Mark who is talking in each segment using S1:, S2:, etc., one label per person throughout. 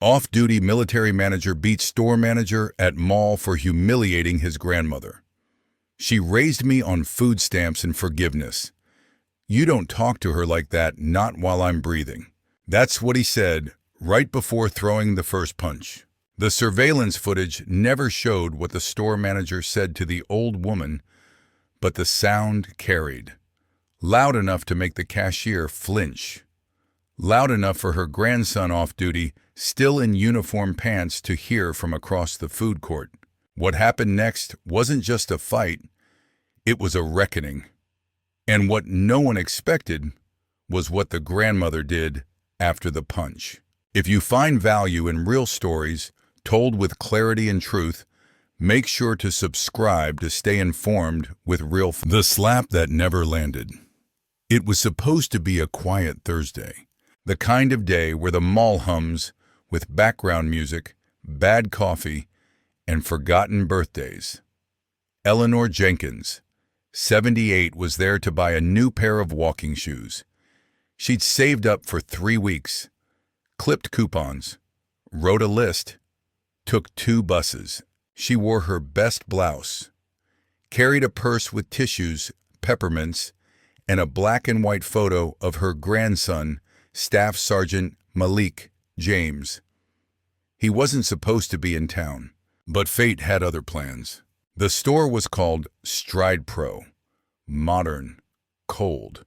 S1: Off-duty military manager beats store manager at mall for humiliating his grandmother. She raised me on food stamps and forgiveness. You don't talk to her like that, not while I'm breathing. That's what he said right before throwing the first punch. The surveillance footage never showed what the store manager said to the old woman, but the sound carried. Loud enough to make the cashier flinch. Loud enough for her grandson off duty, still in uniform pants, to hear from across the food court. What happened next wasn't just a fight, it was a reckoning. And what no one expected was what the grandmother did after the punch. If you find value in real stories, told with clarity and truth, make sure to subscribe to stay informed with real. The slap that never landed. It was supposed to be a quiet Thursday, the kind of day where the mall hums with background music, bad coffee, and forgotten birthdays. Eleanor Jenkins, 78, was there to buy a new pair of walking shoes. She'd saved up for 3 weeks, clipped coupons, wrote a list, took 2 buses. She wore her best blouse, carried a purse with tissues, peppermints, and a black and white photo of her grandson, Staff Sergeant Malik James. He wasn't supposed to be in town, but fate had other plans. The store was called Stride Pro. Modern, cold,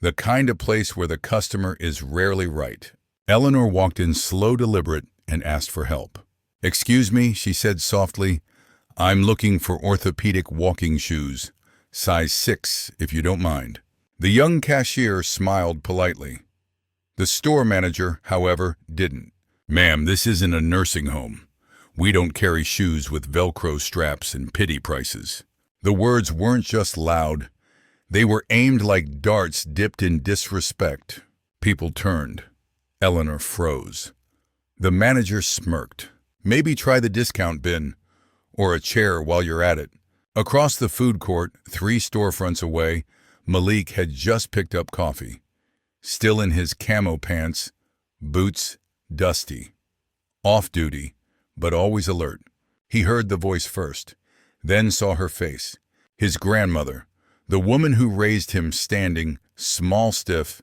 S1: the kind of place where the customer is rarely right. Eleanor walked in slow, deliberate, and asked for help. "Excuse me," she said softly. "I'm looking for orthopedic walking shoes, size 6, if you don't mind." The young cashier smiled politely. The store manager, however, didn't. "Ma'am, this isn't a nursing home. We don't carry shoes with Velcro straps and pity prices." The words weren't just loud. They were aimed like darts dipped in disrespect. People turned. Eleanor froze. The manager smirked. "Maybe try the discount bin, or a chair while you're at it." Across the food court, 3 storefronts away, Malik had just picked up coffee. Still in his camo pants, boots dusty. Off-duty, but always alert. He heard the voice first, then saw her face. His grandmother, the woman who raised him, standing, small, stiff,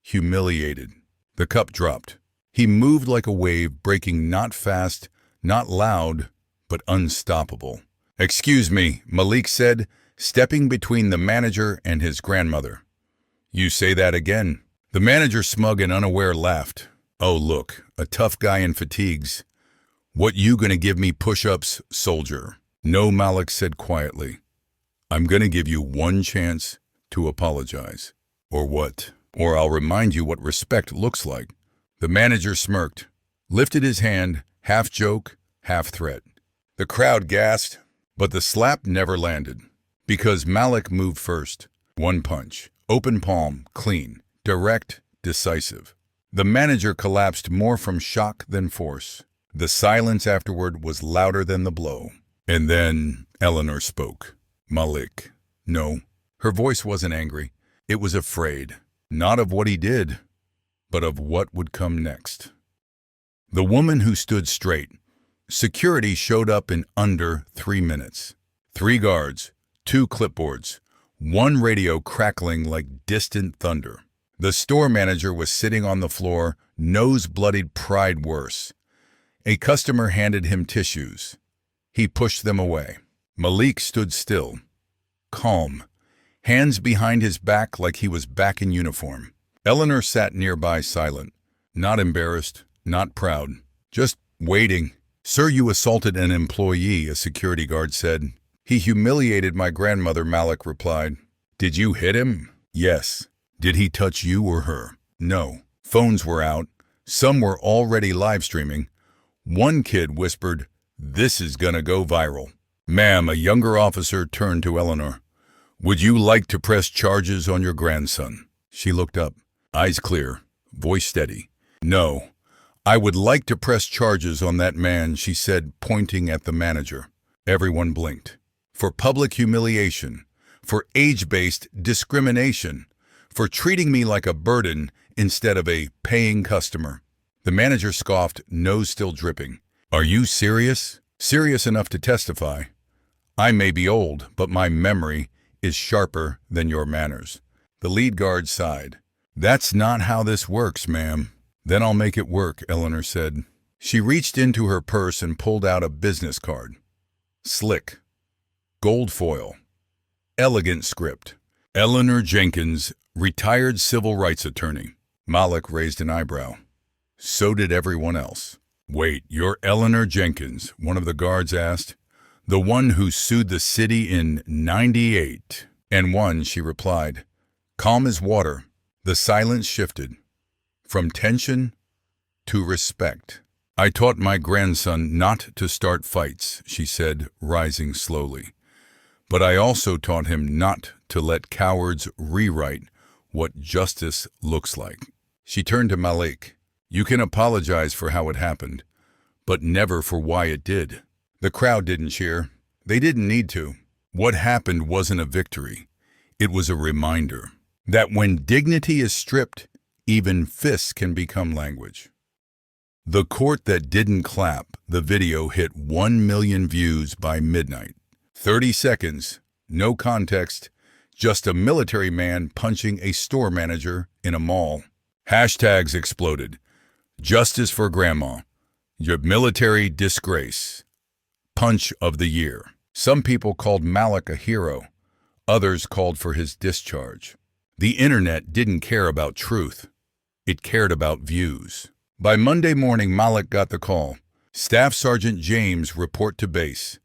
S1: humiliated. The cup dropped. He moved like a wave, breaking not fast, not loud, but unstoppable. "Excuse me," Malik said, stepping between the manager and his grandmother. "You say that again." The manager, smug and unaware, laughed. "Oh, look, a tough guy in fatigues. What you gonna give me push-ups, soldier?" "No," Malik said quietly. "I'm gonna give you one chance to apologize." "Or what?" "Or I'll remind you what respect looks like." The manager smirked, lifted his hand, half joke, half threat. The crowd gasped, but the slap never landed. Because Malik moved first. One punch, open palm, clean, direct, decisive. The manager collapsed more from shock than force. The silence afterward was louder than the blow. And then Eleanor spoke. "Malik." No, her voice wasn't angry. It was afraid. Not of what he did, but of what would come next. The woman who stood straight. Security showed up in under 3 minutes. 3 guards, 2 clipboards, 1 radio crackling like distant thunder. The store manager was sitting on the floor, nose-bloodied, pride worse. A customer handed him tissues. He pushed them away. Malik stood still, calm, hands behind his back like he was back in uniform. Eleanor sat nearby, silent, not embarrassed, not proud, just waiting. "Sir, you assaulted an employee," a security guard said. "He humiliated my grandmother," Malik replied. "Did you hit him?" "Yes." "Did he touch you or her?" "No." Phones were out. Some were already live streaming. One kid whispered, "This is gonna go viral." "Ma'am," a younger officer turned to Eleanor. "Would you like to press charges on your grandson?" She looked up, eyes clear, voice steady. "No, I would like to press charges on that man," she said, pointing at the manager. Everyone blinked. For public humiliation, for age-based discrimination, for treating me like a burden instead of a paying customer. The manager scoffed, nose still dripping. Are you serious? Serious enough to testify? I may be old, but my memory is sharper than your manners. The lead guard sighed. That's not how this works, ma'am. Then I'll make it work, Eleanor said. She reached into her purse and pulled out a business card. Slick. Gold foil. Elegant script. Eleanor Jenkins, retired civil rights attorney. Malik raised an eyebrow. So did everyone else. Wait, you're Eleanor Jenkins, one of the guards asked. The one who sued the city in '98. And won, she replied. Calm as water, the silence shifted. From tension to respect. I taught my grandson not to start fights, she said, rising slowly. But I also taught him not to let cowards rewrite what justice looks like. She turned to Malik. You can apologize for how it happened, but never for why it did. The crowd didn't cheer. They didn't need to. What happened wasn't a victory. It was a reminder that when dignity is stripped, even fists can become language. The court that didn't clap, the video hit 1 million views by midnight. 30 seconds, no context, just a military man punching a store manager in a mall. Hashtags exploded. Justice for Grandma. Your military disgrace. Punch of the year. Some people called Malik a hero. Others called for his discharge. The internet didn't care about truth. It cared about views. By Monday morning, Malik got the call. Staff Sergeant James, report to base.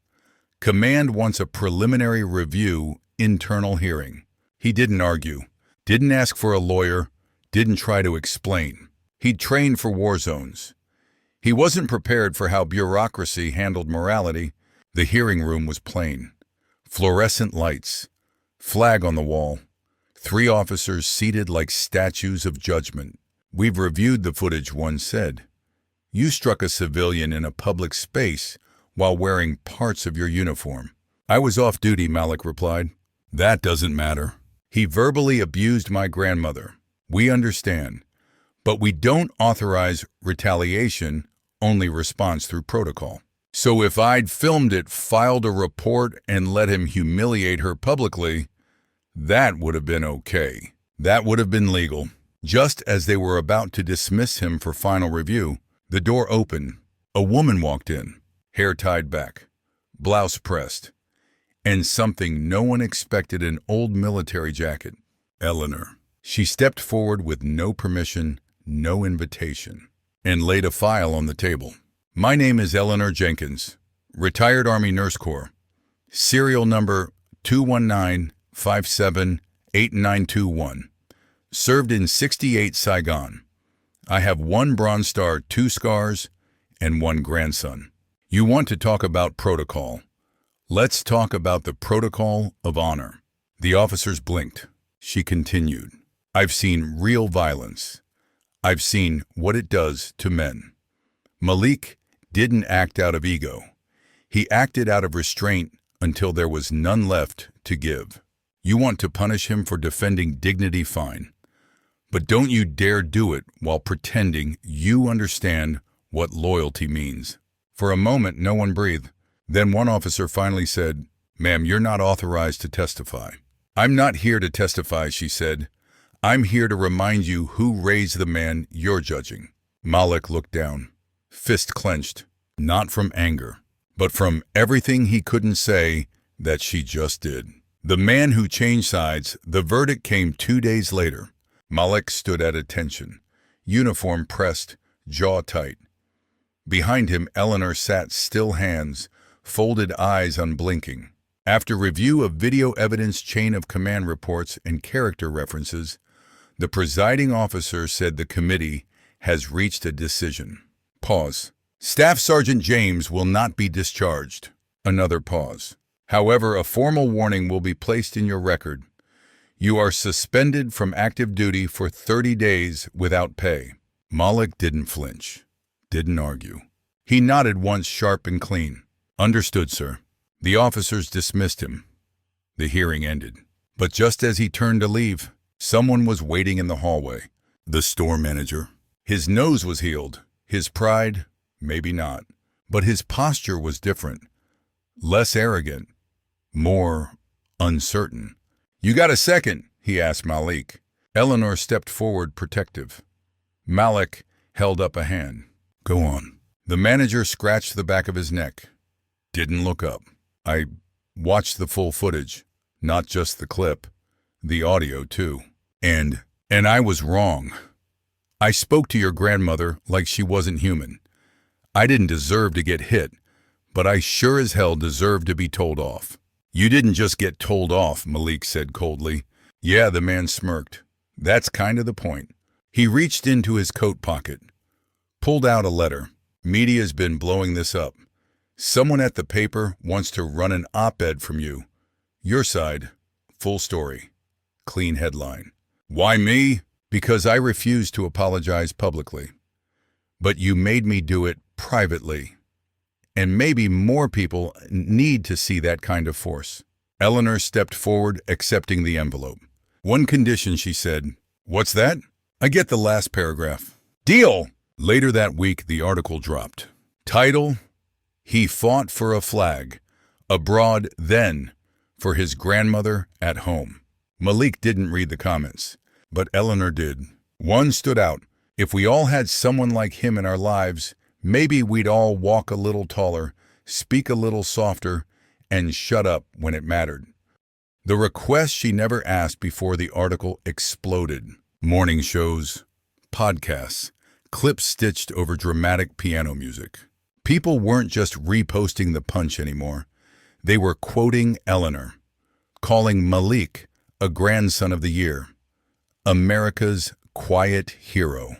S1: Command wants a preliminary review, internal hearing. He didn't argue, didn't ask for a lawyer, didn't try to explain. He'd trained for war zones. He wasn't prepared for how bureaucracy handled morality. The hearing room was plain. Fluorescent lights, flag on the wall, 3 officers seated like statues of judgment. We've reviewed the footage, one said. You struck a civilian in a public space while wearing parts of your uniform. I was off duty, Malik replied. That doesn't matter. He verbally abused my grandmother. We understand. But we don't authorize retaliation, only response through protocol. So if I'd filmed it, filed a report, and let him humiliate her publicly, that would have been okay. That would have been legal. Just as they were about to dismiss him for final review, the door opened. A woman walked in, hair tied back, blouse pressed, and something no one expected, an old military jacket. Eleanor. She stepped forward with no permission, no invitation, and laid a file on the table. My name is Eleanor Jenkins, retired Army Nurse Corps, serial number 219578921. Served in '68 Saigon. I have 1 Bronze Star, 2 scars, and 1 grandson. You want to talk about protocol. Let's talk about the protocol of honor. The officers blinked. She continued. I've seen real violence. I've seen what it does to men. Malik didn't act out of ego. He acted out of restraint until there was none left to give. You want to punish him for defending dignity, fine. But don't you dare do it while pretending you understand what loyalty means. For a moment, no one breathed. Then one officer finally said, Ma'am, you're not authorized to testify. I'm not here to testify, she said. I'm here to remind you who raised the man you're judging. Malik looked down, fist clenched, not from anger, but from everything he couldn't say that she just did. The man who changed sides. The verdict came 2 days later. Malik stood at attention, uniform pressed, jaw tight. Behind him, Eleanor sat, still hands, folded eyes unblinking. After review of video evidence, chain of command reports, and character references, the presiding officer said the committee has reached a decision. Pause. Staff Sergeant James will not be discharged. Another pause. However, a formal warning will be placed in your record. You are suspended from active duty for 30 days without pay. Malik didn't flinch, didn't argue. He nodded once, sharp and clean. Understood, sir. The officers dismissed him. The hearing ended. But just as he turned to leave, someone was waiting in the hallway. The store manager. His nose was healed. His pride? Maybe not. But his posture was different. Less arrogant. More uncertain. "You got a second?" he asked Malik. Eleanor stepped forward, protective. Malik held up a hand. "Go on." The manager scratched the back of his neck. Didn't look up. "I watched the full footage. Not just the clip. The audio, too. And I was wrong. I spoke to your grandmother like she wasn't human. I didn't deserve to get hit, but I sure as hell deserved to be told off." "You didn't just get told off," Malik said coldly. "Yeah," the man smirked. "That's kind of the point." He reached into his coat pocket, pulled out a letter. "Media's been blowing this up. Someone at the paper wants to run an op-ed from you. Your side, full story. Clean headline. Why me? Because I refused to apologize publicly. But you made me do it privately. And maybe more people need to see that kind of force." Eleanor stepped forward, accepting the envelope. "One condition," she said. "What's that?" "I get the last paragraph." "Deal!" Later that week, the article dropped. Title: "He fought for a flag, abroad then, for his grandmother at home." Malik didn't read the comments, but Eleanor did. One stood out. "If we all had someone like him in our lives, maybe we'd all walk a little taller, speak a little softer, and shut up when it mattered." The request she never asked before the article exploded. Morning shows, podcasts, clips stitched over dramatic piano music. People weren't just reposting the punch anymore. They were quoting Eleanor, calling Malik a grandson of the year, America's quiet hero.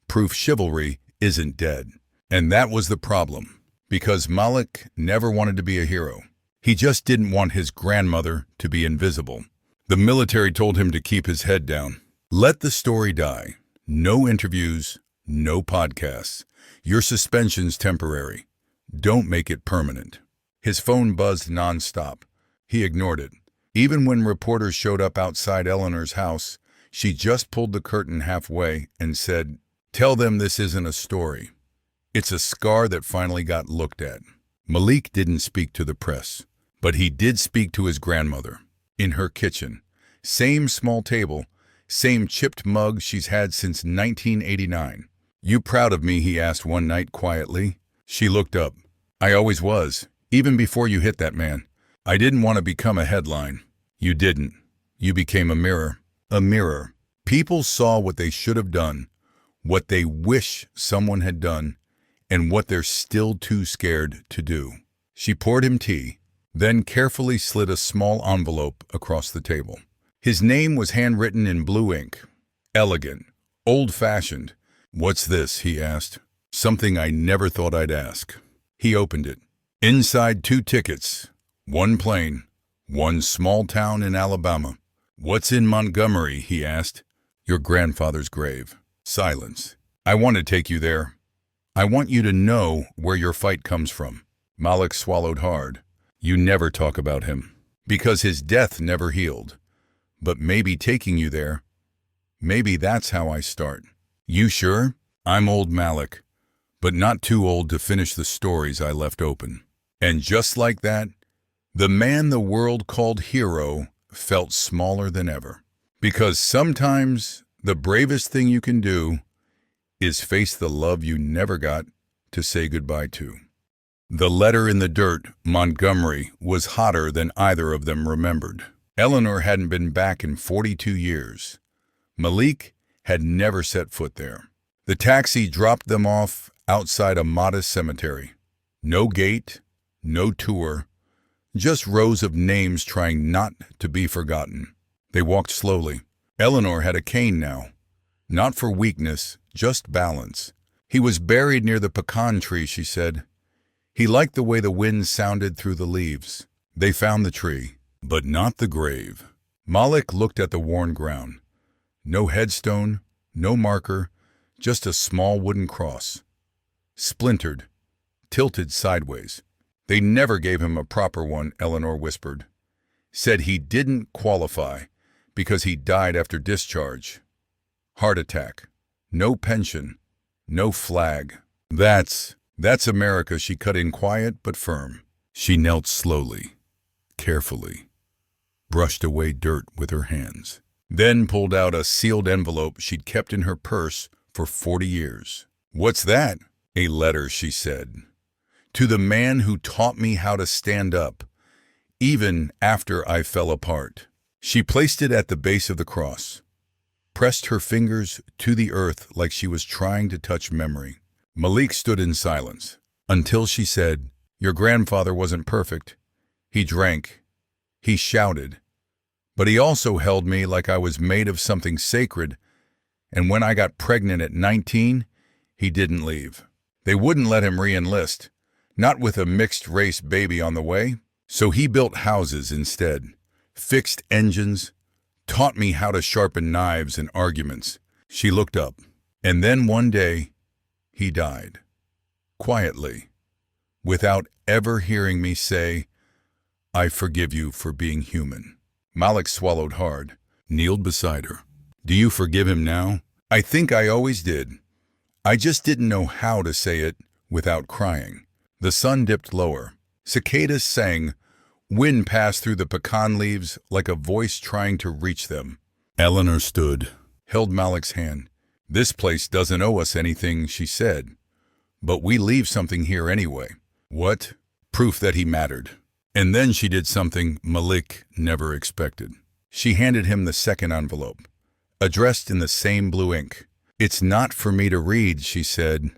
S1: Proof chivalry isn't dead. And that was the problem, because Malik never wanted to be a hero. He just didn't want his grandmother to be invisible. The military told him to keep his head down. Let the story die. No interviews, no podcasts. Your suspension's temporary. Don't make it permanent. His phone buzzed nonstop. He ignored it. Even when reporters showed up outside Eleanor's house, she just pulled the curtain halfway and said, "Tell them this isn't a story. It's a scar that finally got looked at." Malik didn't speak to the press, but he did speak to his grandmother. In her kitchen. Same small table, same chipped mug she's had since 1989. "You proud of me?" he asked one night quietly. She looked up. "I always was, even before you hit that man. I didn't want to become a headline." "You didn't. You became a mirror." A mirror. People saw what they should have done, what they wish someone had done, and what they're still too scared to do. She poured him tea, then carefully slid a small envelope across the table. His name was handwritten in blue ink. Elegant, old-fashioned. "What's this?" he asked. Something I never thought I'd ask. He opened it. Inside 2 tickets. 1 plane. 1 small town in Alabama. "What's in Montgomery?" he asked. "Your grandfather's grave." Silence. "I want to take you there. I want you to know where your fight comes from." Malik swallowed hard. "You never talk about him. Because his death never healed. But maybe taking you there, maybe that's how I start." "You sure?" "I'm old Malik, but not too old to finish the stories I left open." And just like that, the man the world called hero felt smaller than ever. Because sometimes the bravest thing you can do is face the love you never got to say goodbye to. The letter in the dirt, Montgomery, was hotter than either of them remembered. Eleanor hadn't been back in 42 years. Malik had never set foot there. The taxi dropped them off outside a modest cemetery. No gate, no tour, just rows of names trying not to be forgotten. They walked slowly. Eleanor had a cane now. Not for weakness, just balance. "He was buried near the pecan tree," she said. "He liked the way the wind sounded through the leaves." They found the tree, but not the grave. Malik looked at the worn ground. No headstone, no marker, just a small wooden cross. Splintered, tilted sideways. "They never gave him a proper one," Eleanor whispered. "Said he didn't qualify because he died after discharge. Heart attack. No pension. no flag. That's America, she cut in quiet but firm. She knelt slowly, carefully, brushed away dirt with her hands, then pulled out a sealed envelope she'd kept in her purse for 40 years. "What's that?" "A letter," she said. "To the man who taught me how to stand up, even after I fell apart." She placed it at the base of the cross, pressed her fingers to the earth like she was trying to touch memory. Malik stood in silence, until she said, "Your grandfather wasn't perfect. He drank. He shouted. But he also held me like I was made of something sacred, and when I got pregnant at 19, he didn't leave. They wouldn't let him re-enlist, not with a mixed-race baby on the way. So he built houses instead, fixed engines, taught me how to sharpen knives in arguments." She looked up, and then one day, he died. Quietly, without ever hearing me say, "I forgive you for being human." Malik swallowed hard, kneeled beside her. "Do you forgive him now?" "I think I always did. I just didn't know how to say it without crying." The sun dipped lower. Cicadas sang. Wind passed through the pecan leaves like a voice trying to reach them. Eleanor stood, held Malik's hand. "This place doesn't owe us anything," she said. "But we leave something here anyway." "What?" "Proof that he mattered." And then she did something Malik never expected. She handed him the second envelope, addressed in the same blue ink. "It's not for me to read," she said.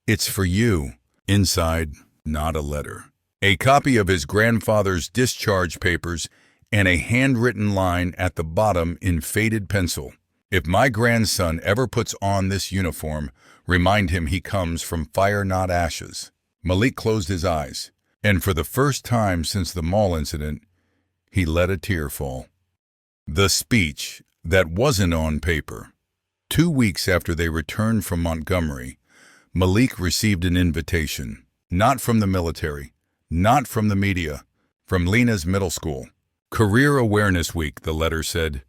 S1: "It's for you." Inside, not a letter. A copy of his grandfather's discharge papers and a handwritten line at the bottom in faded pencil. "If my grandson ever puts on this uniform, remind him he comes from fire, not ashes." Malik closed his eyes, and for the first time since the mall incident, he let a tear fall. The speech that wasn't on paper. 2 weeks after they returned from Montgomery, Malik received an invitation, not from the military, not from the media, from Lena's middle school. "Career Awareness Week," the letter said.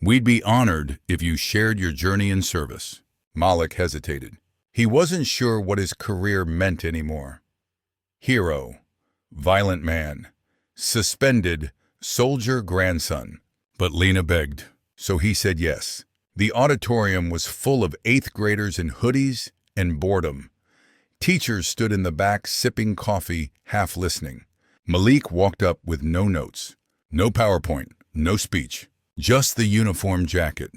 S1: "We'd be honored if you shared your journey in service." Malik hesitated. He wasn't sure what his career meant anymore. Hero, violent man, suspended, soldier grandson. But Lena begged, so he said yes. The auditorium was full of 8th graders in hoodies and boredom. Teachers stood in the back sipping coffee, half listening. Malik walked up with no notes, no PowerPoint, no speech, just the uniform jacket,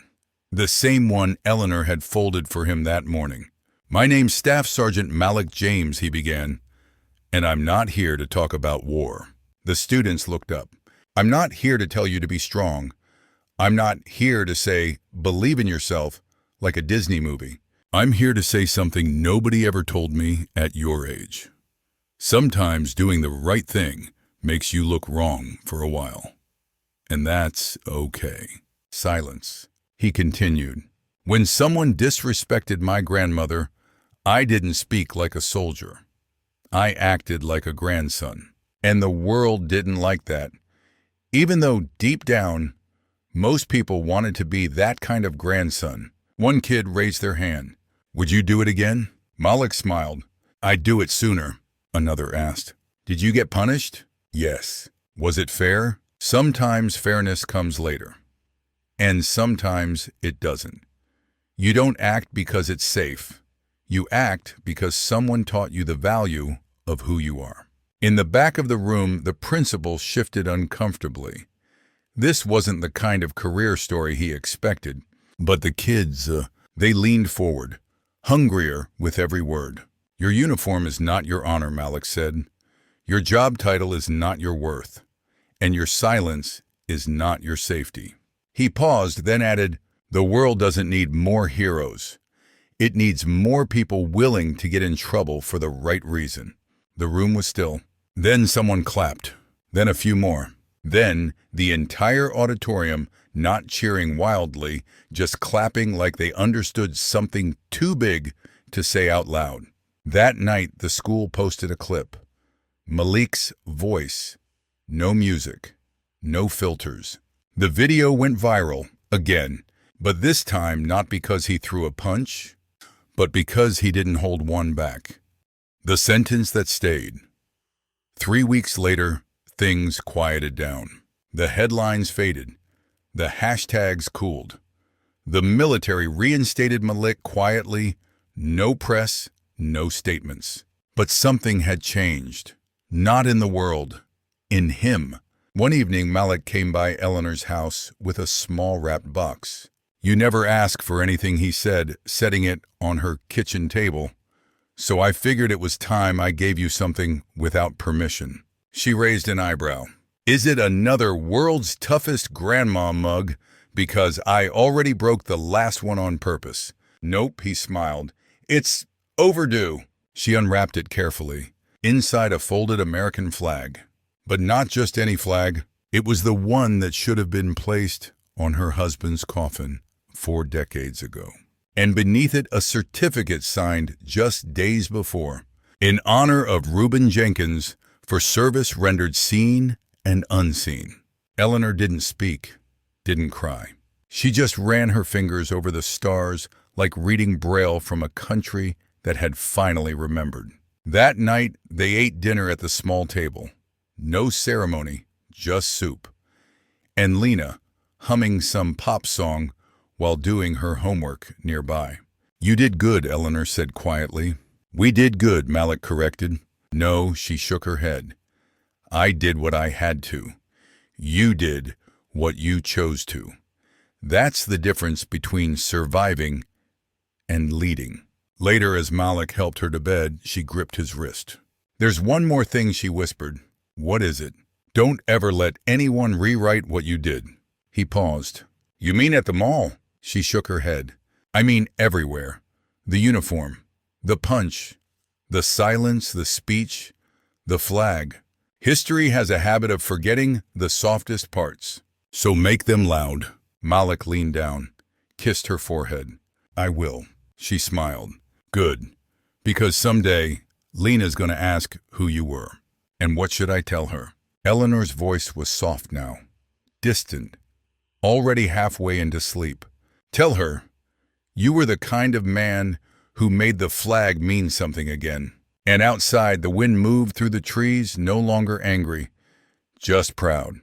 S1: the same one Eleanor had folded for him that morning. "My name's Staff Sergeant Malik James," he began, "and I'm not here to talk about war." The students looked up. "I'm not here to tell you to be strong. I'm not here to say, believe in yourself, like a Disney movie. I'm here to say something nobody ever told me at your age. Sometimes doing the right thing makes you look wrong for a while. And that's okay." Silence. He continued. "When someone disrespected my grandmother, I didn't speak like a soldier. I acted like a grandson. And the world didn't like that. Even though deep down, most people wanted to be that kind of grandson." One kid raised their hand. "Would you do it again?" Malik smiled. "I'd do it sooner." Another asked. "Did you get punished?" "Yes." "Was it fair?" "Sometimes fairness comes later. And sometimes it doesn't. You don't act because it's safe. You act because someone taught you the value of who you are." In the back of the room, the principal shifted uncomfortably. This wasn't the kind of career story he expected, but the kids, they leaned forward, hungrier with every word. "Your uniform is not your honor," Malik said. "Your job title is not your worth. And your silence is not your safety." He paused, then added, "The world doesn't need more heroes. It needs more people willing to get in trouble for the right reason." The room was still. Then someone clapped. Then a few more. Then the entire auditorium, not cheering wildly, just clapping like they understood something too big to say out loud. That night, the school posted a clip. Malik's voice. No music. No filters. The video went viral, again, but this time not because he threw a punch, but because he didn't hold one back. The sentence that stayed. 3 weeks later, things quieted down. The headlines faded. The hashtags cooled. The military reinstated Malik quietly, no press, no statements. But something had changed. Not in the world. In him. One evening, Malik came by Eleanor's house with a small wrapped box. "You never ask for anything," he said, setting it on her kitchen table. "So I figured it was time I gave you something without permission." She raised an eyebrow. "Is it another world's toughest grandma mug? Because I already broke the last one on purpose." "Nope," he smiled. "It's overdue." She unwrapped it carefully. Inside a folded American flag. But not just any flag. It was the one that should have been placed on her husband's coffin 4 decades ago. And beneath it a certificate signed just days before. "In honor of Reuben Jenkins for service rendered seen and unseen." Eleanor didn't speak, didn't cry. She just ran her fingers over the stars like reading Braille from a country that had finally remembered. That night, they ate dinner at the small table. No ceremony, just soup. And Lena, humming some pop song while doing her homework nearby. "You did good," Eleanor said quietly. "We did good," Malik corrected. "No," she shook her head. "I did what I had to. You did what you chose to. That's the difference between surviving and leading." Later, as Malik helped her to bed, she gripped his wrist. "There's one more thing," she whispered. "What is it?" "Don't ever let anyone rewrite what you did." He paused. "You mean at the mall?" She shook her head. "I mean everywhere. The uniform, the punch, the silence, the speech, the flag. History has a habit of forgetting the softest parts. So make them loud." Malik leaned down, kissed her forehead. "I will." She smiled. "Good. Because someday, Lena's going to ask who you were. And what should I tell her?" Eleanor's voice was soft now, distant, already halfway into sleep. "Tell her, you were the kind of man who made the flag mean something again." And outside, the wind moved through the trees, no longer angry, just proud.